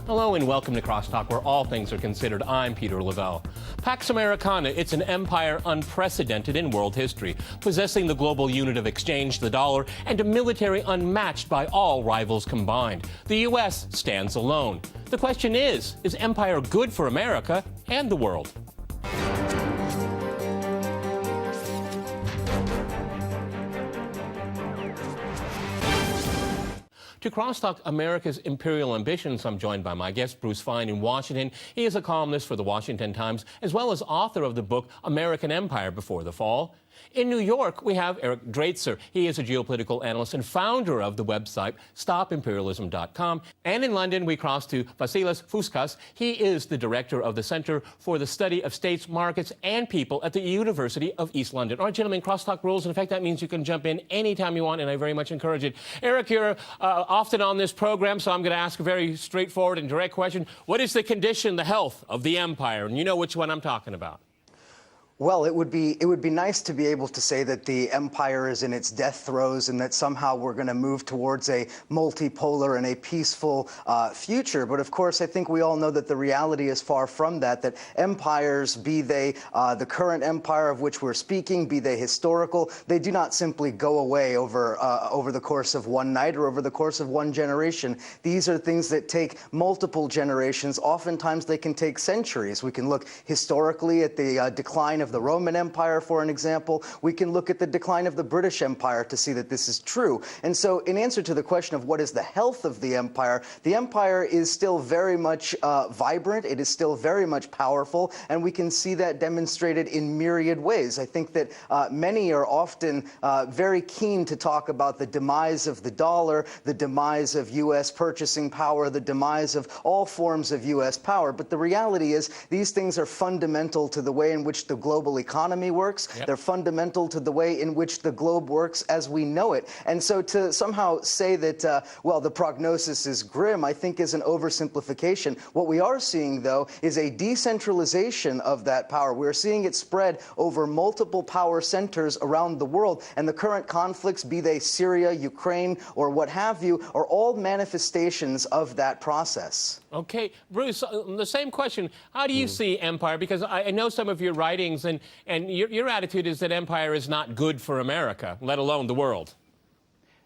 Hello and welcome to CrossTalk, where all things are considered. I'm Peter Lavelle. Pax Americana, it's an empire unprecedented in world history, possessing the global unit of exchange, the dollar, and a military unmatched by all rivals combined. The U.S. stands alone. The question is empire good for America and the world? To CrossTalk America's Imperial Ambitions, I'm joined by my guest, Bruce Fein in Washington. He is a columnist for the Washington Times, as well as author of the book American Empire Before the Fall. In New York, we have Eric Draitser. He is a geopolitical analyst and founder of the website stopimperialism.com. And in London, we cross to Vasilis Fouskas. He is the director of the Center for the Study of States, Markets, and People at the University of East London. All right, gentlemen, CrossTalk rules. In fact, that means you can jump in anytime you want, and I very much encourage it. Eric, you're often on this program, so I'm going to ask a very straightforward and direct question. What is the condition, the health of the empire? And you know which one I'm talking about. Well, it would be nice to be able to say that the empire is in its death throes and that somehow we're going to move towards a multipolar and a peaceful future. But of course, I think we all know that the reality is far from that, that empires, be they the current empire of which we're speaking, be they historical, they do not simply go away over the course of one night or over the course of one generation. These are things that take multiple generations. Oftentimes, they can take centuries. We can look historically at the decline of the Roman Empire, for an example. We can look at the decline of the British Empire to see that this is true. And so in answer to the question of what is the health of the empire is still very much vibrant. It is still very much powerful, and we can see that demonstrated in myriad ways. I think that many are often very keen to talk about the demise of the dollar, the demise of U.S. purchasing power, the demise of all forms of U.S. power. But the reality is these things are fundamental to the way in which the global economy works. Yep. They're fundamental to the way in which the globe works as we know it. And so to somehow say that, well, the prognosis is grim, I think is an oversimplification. What we are seeing, though, is a decentralization of that power. We're seeing it spread over multiple power centers around the world. And the current conflicts, be they Syria, Ukraine, or what have you, are all manifestations of that process. Okay. Bruce, the same question. How do you see empire? Because I know some of your writings, and your attitude is that empire is not good for America, let alone the world.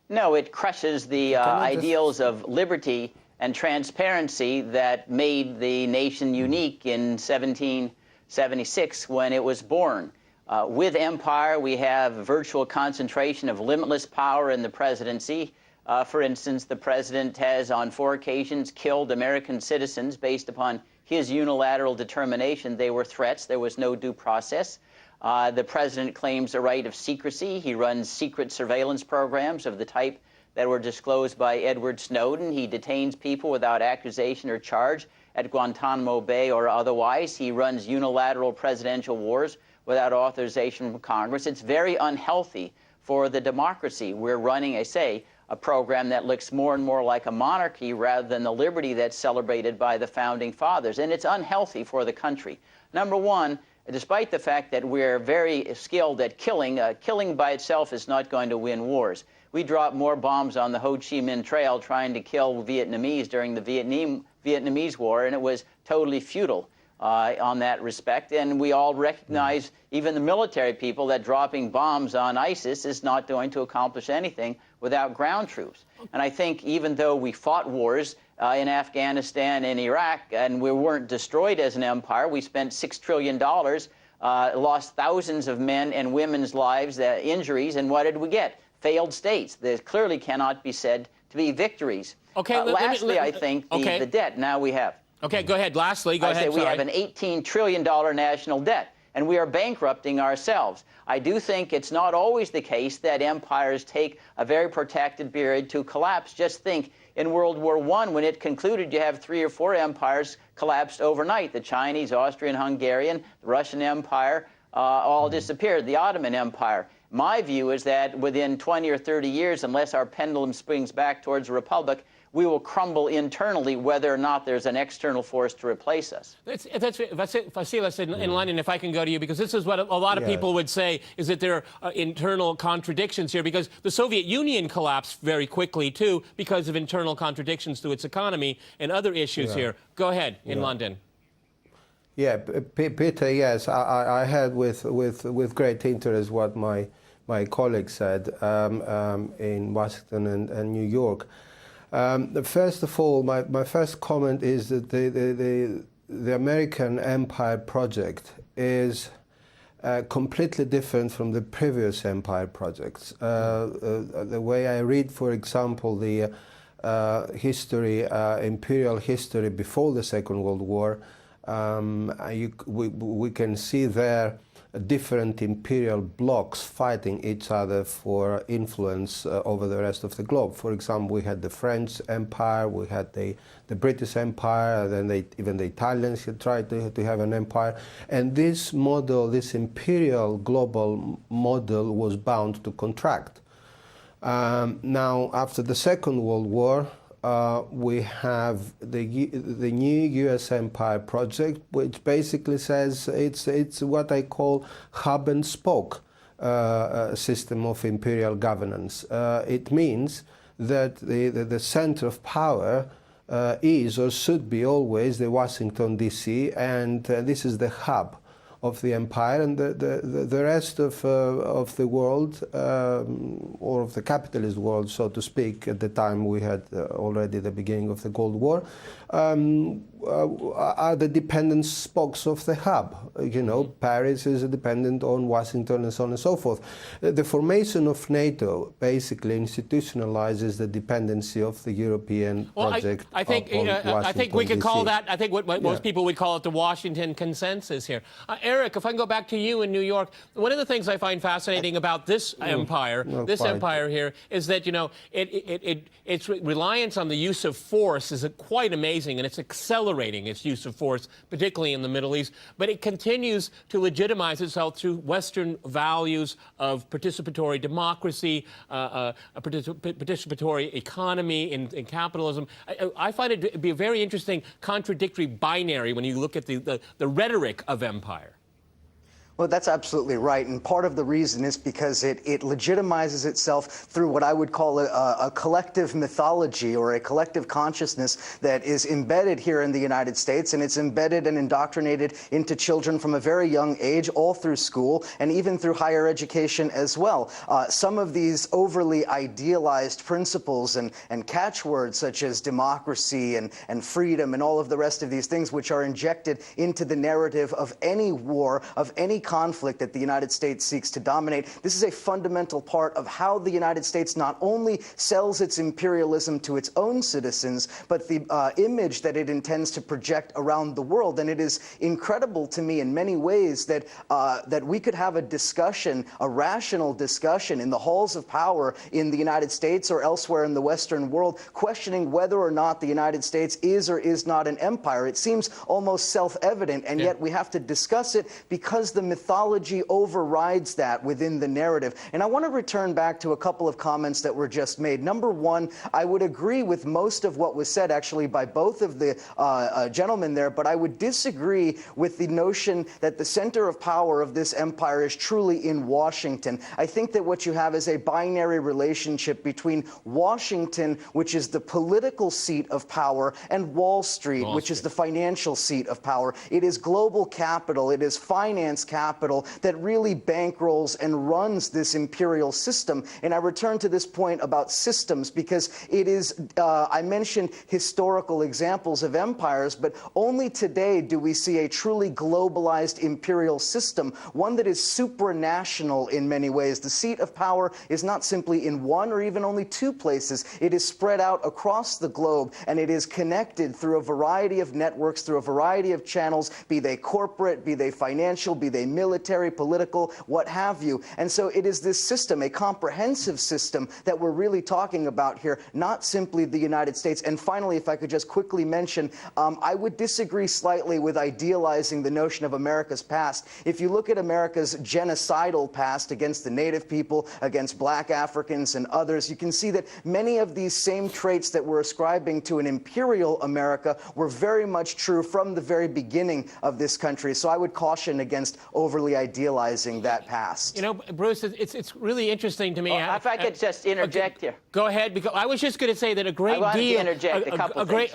No, it crushes the ideals of liberty and transparency that made the nation unique in 1776 when it was born. With empire, we have virtual concentration of limitless power in the presidency. For instance, the president has on 4 occasions killed American citizens based upon his unilateral determination. They were threats. There was no due process. The president claims a right of secrecy. He runs secret surveillance programs of the type that were disclosed by Edward Snowden. He detains people without accusation or charge at Guantanamo Bay or otherwise. He runs unilateral presidential wars without authorization from Congress. It's very unhealthy for the democracy. We're running, I say, a program that looks more and more like a monarchy rather than the liberty that's celebrated by the founding fathers. And it's unhealthy for the country. Number one, despite the fact that we're very skilled at killing, killing by itself is not going to win wars. We dropped more bombs on the Ho Chi Minh Trail trying to kill Vietnamese during the Vietnamese War, and it was totally futile on that respect. And we all recognize, even the military people, that dropping bombs on ISIS is not going to accomplish anything without ground troops. And I think even though we fought wars in Afghanistan and Iraq, and we weren't destroyed as an empire, we spent $6 trillion, lost thousands of men and women's lives, injuries, and what did we get? Failed states that clearly cannot be said to be victories. Okay, lastly, I think the debt now we have. Okay, go ahead. Lastly, go ahead. We have an $18 trillion national debt, and we are bankrupting ourselves. I do think it's not always the case that empires take a very protracted period to collapse. Just think, in World War I, when it concluded, you have 3 or 4 empires collapsed overnight. The Chinese, Austrian, Hungarian, the Russian Empire all disappeared, the Ottoman Empire. My view is that within 20 or 30 years, unless our pendulum swings back towards a republic, we will crumble internally whether or not there's an external force to replace us. Vasilis, in London, if I can go to you, because this is what a lot of people would say, is that there are internal contradictions here, because the Soviet Union collapsed very quickly, too, because of internal contradictions to its economy and other issues here. Go ahead, in London. Yeah, Peter, yes, I heard with great interest what my colleague said in Washington and New York. First of all, my first comment is that the American empire project is completely different from the previous empire projects. The way I read, for example, the history, imperial history before the Second World War, we can see there different imperial blocs fighting each other for influence over the rest of the globe. For example, we had the French Empire, we had the British Empire, then even the Italians had tried to have an empire. And this model, this imperial global model, was bound to contract. Now, after the Second World War, we have the new U.S. empire project, which basically says it's what I call hub and spoke system of imperial governance. It means that the center of power is or should be always the Washington, D.C., and this is the hub of the empire, and the rest of the world, or of the capitalist world, so to speak, at the time we had already the beginning of the Cold War, are the dependent spokes of the hub. You know, Paris is dependent on Washington and so on and so forth. The formation of NATO basically institutionalizes the dependency of the European project. I think we could call that, I think what most people would call it, the Washington consensus here. Eric, if I can go back to you in New York, one of the things I find fascinating about this empire, empire here, is that, you know, its reliance on the use of force is quite amazing, and it's accelerating its use of force, particularly in the Middle East. But it continues to legitimize itself through Western values of participatory democracy, a participatory economy in capitalism. I find it to be a very interesting contradictory binary when you look at the rhetoric of empire. Well, that's absolutely right. And part of the reason is because it legitimizes itself through what I would call a collective mythology, or a collective consciousness that is embedded here in the United States. And it's embedded and indoctrinated into children from a very young age, all through school and even through higher education as well. Some of these overly idealized principles and catchwords such as democracy and freedom and all of the rest of these things, which are injected into the narrative of any war, of any conflict that the United States seeks to dominate. This is a fundamental part of how the United States not only sells its imperialism to its own citizens, but the image that it intends to project around the world. And it is incredible to me in many ways that that we could have a discussion, a rational discussion in the halls of power in the United States or elsewhere in the Western world, questioning whether or not the United States is or is not an empire. It seems almost self-evident, and yet we have to discuss it because the mythology overrides that within the narrative. And I want to return back to a couple of comments that were just made. Number one, I would agree with most of what was said actually by both of the gentlemen there, but I would disagree with the notion that the center of power of this empire is truly in Washington. I think that what you have is a binary relationship between Washington, which is the political seat of power, and Wall Street, which is the financial seat of power. It is global capital, it is finance capital that really bankrolls and runs this imperial system. And I return to this point about systems because it is, I mentioned historical examples of empires, but only today do we see a truly globalized imperial system, one that is supranational in many ways. The seat of power is not simply in one or even only two places. It is spread out across the globe, and it is connected through a variety of networks, through a variety of channels, be they corporate, be they financial, be they military, political, what have you. And so it is this system, a comprehensive system, that we're really talking about here, not simply the United States. And finally, if I could just quickly mention, I would disagree slightly with idealizing the notion of America's past. If you look at America's genocidal past against the native people, against black Africans and others, you can see that many of these same traits that we're ascribing to an imperial America were very much true from the very beginning of this country. So I would caution against overly idealizing that past. You know, Bruce, it's really interesting to me. Well, if I could just interject here. Go ahead, because I was just going to say that a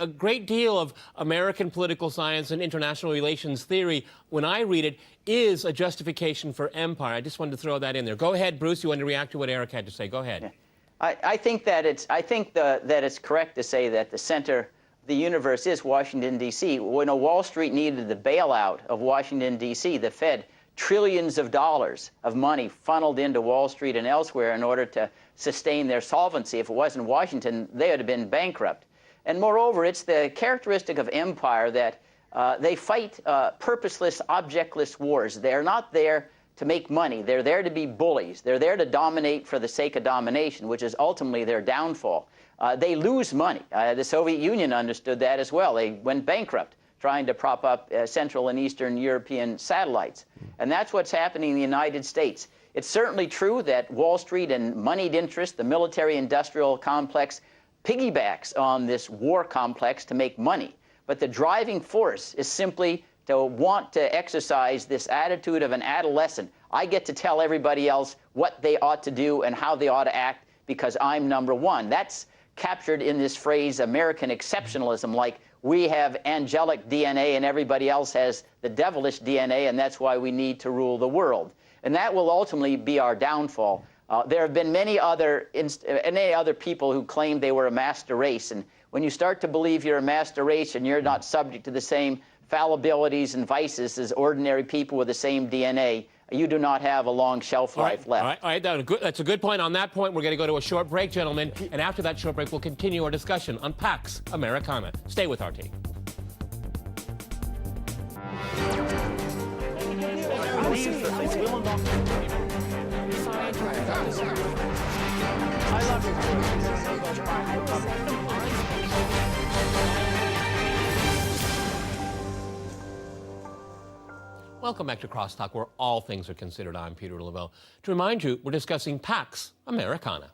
great deal of American political science and international relations theory, when I read it, is a justification for empire. I just wanted to throw that in there. Go ahead, Bruce. You want to react to what Eric had to say. Go ahead. Yeah. I think that it's correct to say that the center of the universe is Washington, D.C. When Wall Street needed the bailout of Washington, D.C., the Fed, trillions of dollars of money funneled into Wall Street and elsewhere in order to sustain their solvency. If it wasn't Washington, they would have been bankrupt. And moreover, it's the characteristic of empire that they fight purposeless, objectless wars. They're not there to make money. They're there to be bullies. They're there to dominate for the sake of domination, which is ultimately their downfall. They lose money. The Soviet Union understood that as well. They went bankrupt trying to prop up Central and Eastern European satellites. And that's what's happening in the United States. It's certainly true that Wall Street and moneyed interest, the military-industrial complex, piggybacks on this war complex to make money. But the driving force is simply to want to exercise this attitude of an adolescent. I get to tell everybody else what they ought to do and how they ought to act because I'm number one. That's captured in this phrase American exceptionalism, like we have angelic DNA and everybody else has the devilish DNA, and that's why we need to rule the world. And that will ultimately be our downfall. There have been many other people who claimed they were a master race, and when you start to believe you're a master race and you're not subject to the same fallibilities and vices as ordinary people with the same DNA, you do not have a long shelf life left. All right, that's a good point. On that point, we're going to go to a short break, gentlemen, and after that short break, we'll continue our discussion on Pax Americana. Stay with RT. Welcome back to CrossTalk, where all things are considered. I'm Peter Lavelle. To remind you, we're discussing Pax Americana.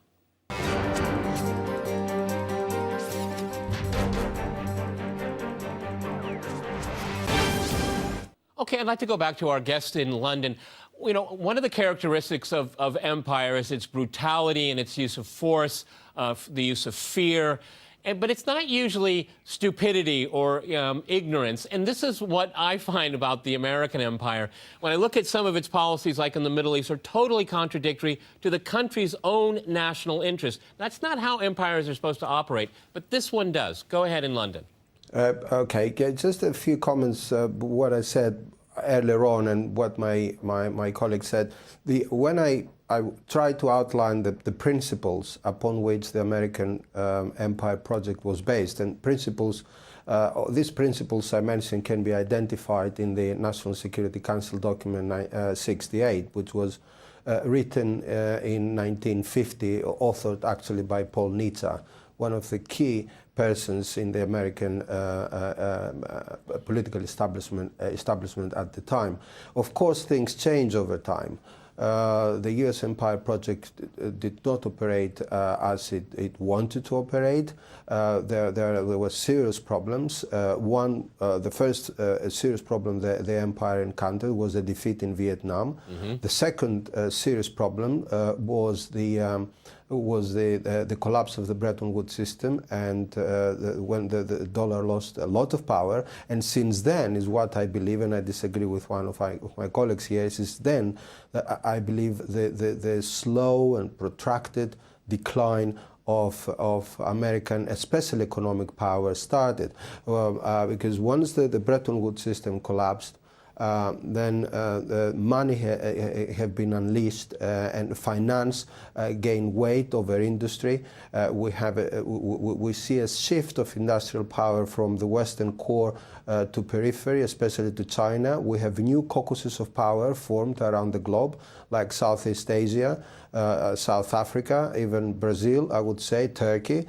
Okay, I'd like to go back to our guest in London. You know, one of the characteristics of empire is its brutality and its use of force, the use of fear. But it's not usually stupidity or ignorance. And this is what I find about the American empire. When I look at some of its policies, like in the Middle East, are totally contradictory to the country's own national interest. That's not how empires are supposed to operate, but this one does. Go ahead in London. Okay, just a few comments, what I said earlier on and what my colleague said. When I tried to outline the principles upon which the American Empire project was based, and these principles I mentioned can be identified in the National Security Council document 68, which was written in 1950, authored actually by Paul Nitze, one of the key persons in the American political establishment at the time. Of course, things change over time. The U.S. Empire project did not operate as it wanted to operate. There were serious problems. The first serious problem the empire encountered was a defeat in Vietnam. Mm-hmm. The second serious problem was the collapse of the Bretton Woods system, and when the dollar lost a lot of power. And since then is what I believe, and I disagree with one of my colleagues here, since then I believe the slow and protracted decline of American, especially economic power, started. Because once the Bretton Woods system collapsed, then the money have been unleashed and finance gain weight over industry. We see a shift of industrial power from the Western core to periphery, especially to China. We have new caucuses of power formed around the globe, like Southeast Asia, South Africa, even Brazil, I would say, Turkey.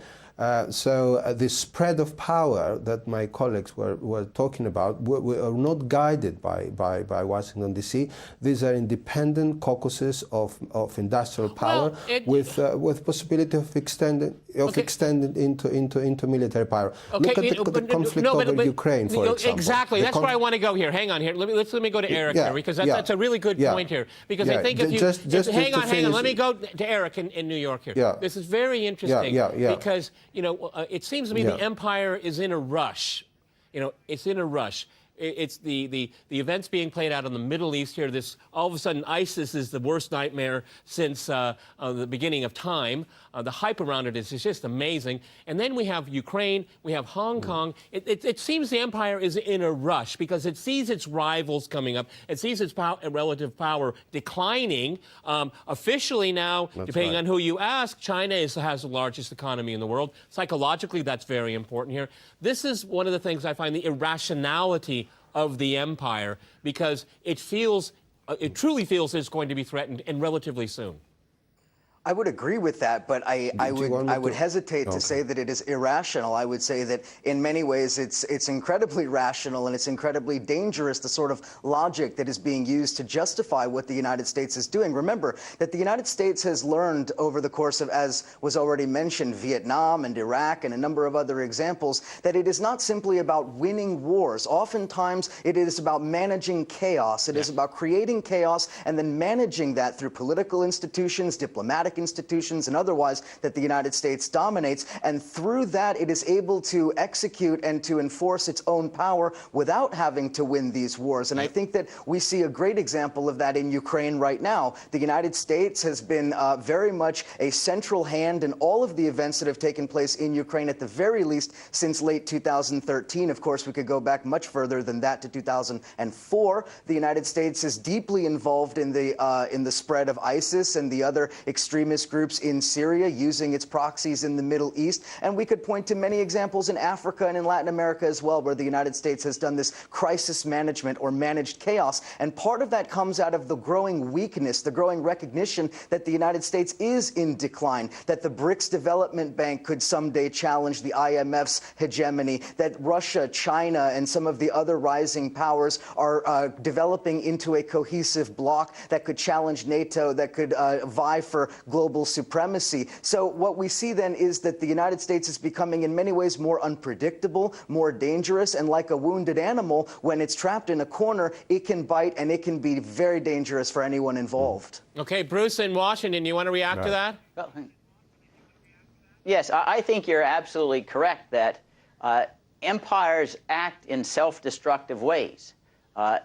So the spread of power that my colleagues were talking about, we are not guided by Washington, D.C. These are independent caucuses of industrial power with possibility of extending into military power. Okay, Look at the conflict over Ukraine, for example. Exactly. That's where I want to go here. Hang on here. Let me go to Eric here, because that's a really good point here. Because I think if you... hang on. Let me go to Eric in New York here. Yeah. This is very interesting because, you know, it seems to me the empire is in a rush. You know, it's in a rush. It's the events being played out in the Middle East here. This all of a sudden, ISIS is the worst nightmare since the beginning of time. The hype around it is just amazing. And then we have Ukraine, we have Hong Kong. It seems the empire is in a rush because it sees its rivals coming up. It sees its relative power declining. Officially now, depending on who you ask, China has the largest economy in the world. Psychologically, that's very important here. This is one of the things I find the irrationality of the empire, because it truly feels it's going to be threatened, and relatively soon. I would agree with that, but I would hesitate to say that it is irrational. I would say that in many ways it's incredibly rational, and it's incredibly dangerous, the sort of logic that is being used to justify what the United States is doing. Remember that the United States has learned over the course of, as was already mentioned, Vietnam and Iraq and a number of other examples, that it is not simply about winning wars. Oftentimes it is about managing chaos. It is about creating chaos and then managing that through political institutions, diplomatic institutions, and otherwise that the United States dominates. And through that, it is able to execute and to enforce its own power without having to win these wars. And I think that we see a great example of that in Ukraine right now. The United States has been very much a central hand in all of the events that have taken place in Ukraine, at the very least since late 2013. Of course, we could go back much further than that to 2004. The United States is deeply involved in the spread of ISIS and the other extremist groups in Syria, using its proxies in the Middle East. And we could point to many examples in Africa and in Latin America as well, where the United States has done this crisis management or managed chaos. And part of that comes out of the growing weakness, the growing recognition that the United States is in decline, that the BRICS Development Bank could someday challenge the IMF's hegemony, that Russia, China, and some of the other rising powers are developing into a cohesive bloc that could challenge NATO, that could vie for global supremacy. So what we see then is that the United States is becoming in many ways more unpredictable, more dangerous, and like a wounded animal, when it's trapped in a corner, it can bite and it can be very dangerous for anyone involved. Okay, Bruce in Washington, you want to react to that? Well, yes, I think you're absolutely correct that empires act in self-destructive ways.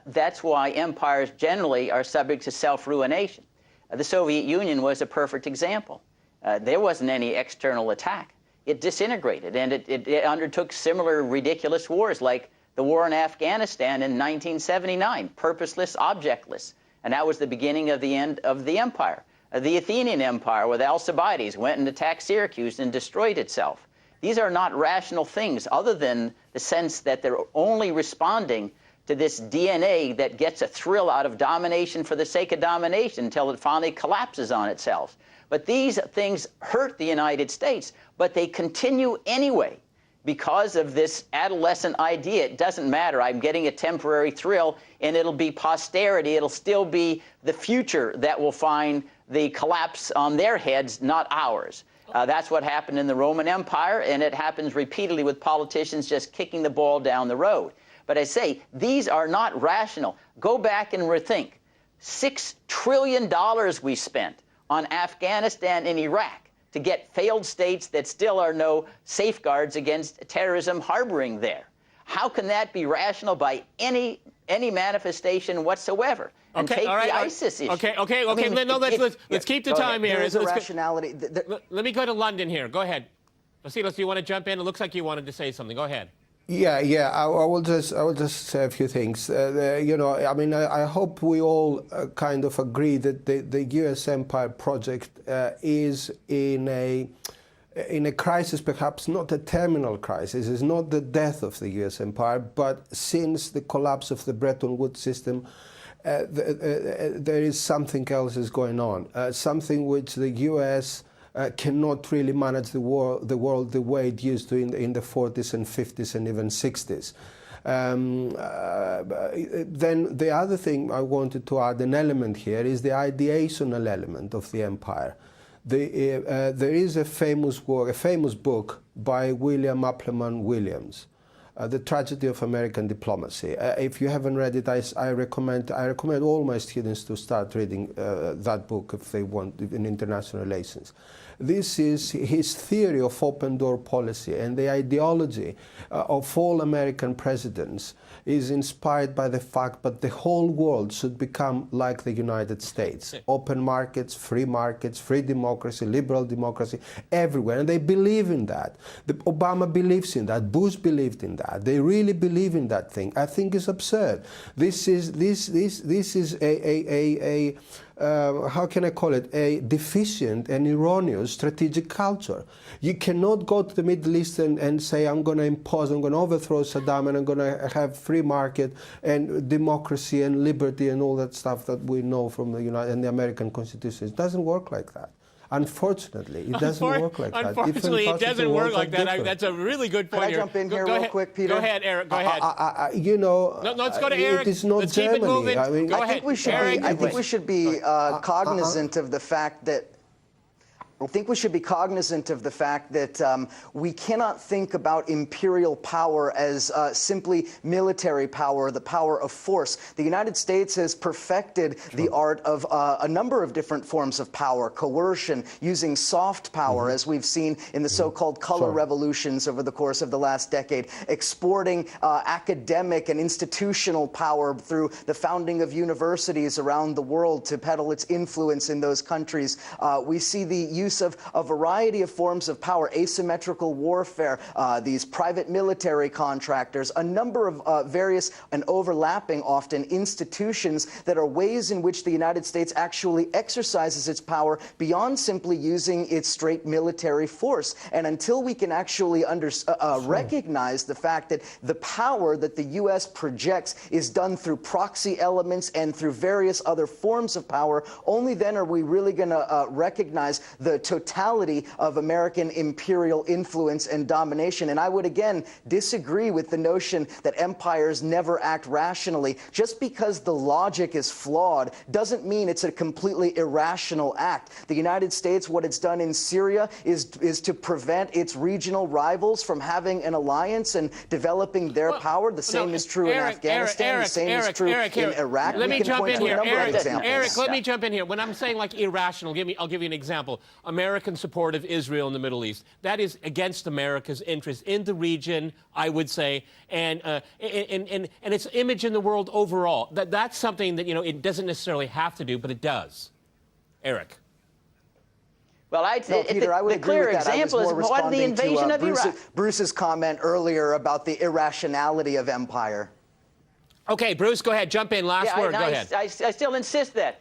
That's why empires generally are subject to self-ruination. The Soviet Union was a perfect example. There wasn't any external attack. It disintegrated, and it undertook similar ridiculous wars like the war in Afghanistan in 1979, purposeless, objectless. And that was the beginning of the end of the empire. The Athenian Empire with Alcibiades went and attacked Syracuse and destroyed itself. These are not rational things, other than the sense that they're only responding to this DNA that gets a thrill out of domination for the sake of domination until it finally collapses on itself. But these things hurt the United States, but they continue anyway because of this adolescent idea. It doesn't matter. I'm getting a temporary thrill, and it'll be posterity. It'll still be the future that will find the collapse on their heads, not ours. That's what happened in the Roman Empire, and it happens repeatedly with politicians just kicking the ball down the road. But I say, these are not rational. Go back and rethink. $6 trillion we spent on Afghanistan and Iraq to get failed states that still are no safeguards against terrorism harboring there. How can that be rational by any manifestation whatsoever? And take the ISIS issue. Okay. Let's keep the time here. There's a rationality. Let me go to London here. Go ahead. Vasilis, do you want to jump in? It looks like you wanted to say something. Go ahead. Yeah. I will just say a few things. You know, I mean, I hope we all kind of agree that the U.S. empire project is in a crisis, perhaps not a terminal crisis. It's not the death of the U.S. empire, but since the collapse of the Bretton Woods system, there is something else is going on, something which the U.S. Cannot really manage the world the way it used to in the 40s and 50s and even 60s. Then the other thing I wanted to add, an element here, is the ideational element of the empire. There is a famous book by William Appleman Williams, The Tragedy of American Diplomacy. If you haven't read it, I recommend all my students to start reading that book if they want in international relations. This is his theory of open door policy, and the ideology of all American presidents is inspired by the fact that the whole world should become like the United States. Open markets, free democracy, liberal democracy, everywhere. And they believe in that. Obama believes in that. Bush believed in that. They really believe in that thing. I think it's absurd. This is how can I call it, a deficient and erroneous strategic culture. You cannot go to the Middle East and say, I'm going to overthrow Saddam, and I'm going to have free market and democracy and liberty and all that stuff that we know from the American Constitution. It doesn't work like that. Unfortunately, it doesn't work like that. Unfortunately, it doesn't work like that. That's a really good point. Can I jump in here real quick, Peter? Go ahead, Eric. Go ahead. You know, no, let's go to Eric. It is not let's Germany. Keep it moving. I mean, I think we should be cognizant of the fact that we cannot think about imperial power as simply military power, the power of force. The United States has perfected the art of a number of different forms of power, coercion, using soft power, as we've seen in the so-called color revolutions over the course of the last decade, exporting academic and institutional power through the founding of universities around the world to peddle its influence in those countries. We see the use of a variety of forms of power, asymmetrical warfare, these private military contractors, a number of various and overlapping often institutions that are ways in which the United States actually exercises its power beyond simply using its straight military force. And until we can actually recognize the fact that the power that the U.S. projects is done through proxy elements and through various other forms of power, only then are we really going to recognize the totality of American imperial influence and domination. And I would again disagree with the notion that empires never act rationally. Just because the logic is flawed doesn't mean it's a completely irrational act. The United States, what it's done in Syria is to prevent its regional rivals from having an alliance and developing their power. The same is true in Afghanistan. The same is true in Iraq. Let me jump in here. Eric, let me Yeah. jump in here. When I'm saying like irrational, I'll give you an example. American support of Israel in the Middle East. That is against America's interest in the region, I would say, and its image in the world overall. That's something that, it doesn't necessarily have to do, but it does. Eric. Well, Peter, I would the agree clear with that. example is what the invasion of Iraq. Bruce's comment earlier about the irrationality of empire. Okay, Bruce, go ahead. Jump in. Last word. Go ahead. I still insist that.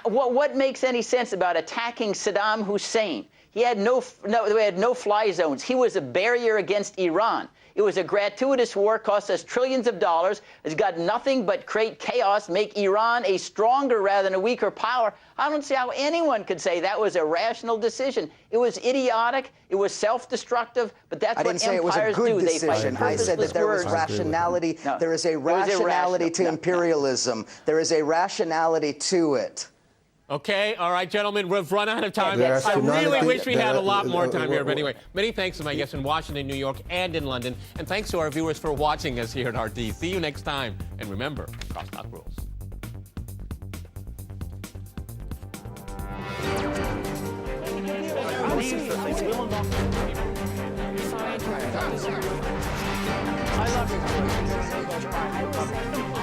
What makes any sense about attacking Saddam Hussein? He had no fly zones. He was a barrier against Iran. It was a gratuitous war, cost us trillions of dollars. It's got nothing but create chaos, make Iran a stronger rather than a weaker power. I don't see how anyone could say that was a rational decision. It was idiotic. It was self-destructive. But that's what empires do. I didn't say it was a good decision. I said that there was rationality. No, there is a rationality to imperialism. There is a rationality to it. Okay, all right, gentlemen, we've run out of time. I really wish we had a lot more time here. But anyway, many thanks to my guests in Washington, New York, and in London. And thanks to our viewers for watching us here at RT. See you next time. And remember, CrossTalk rules. I love you.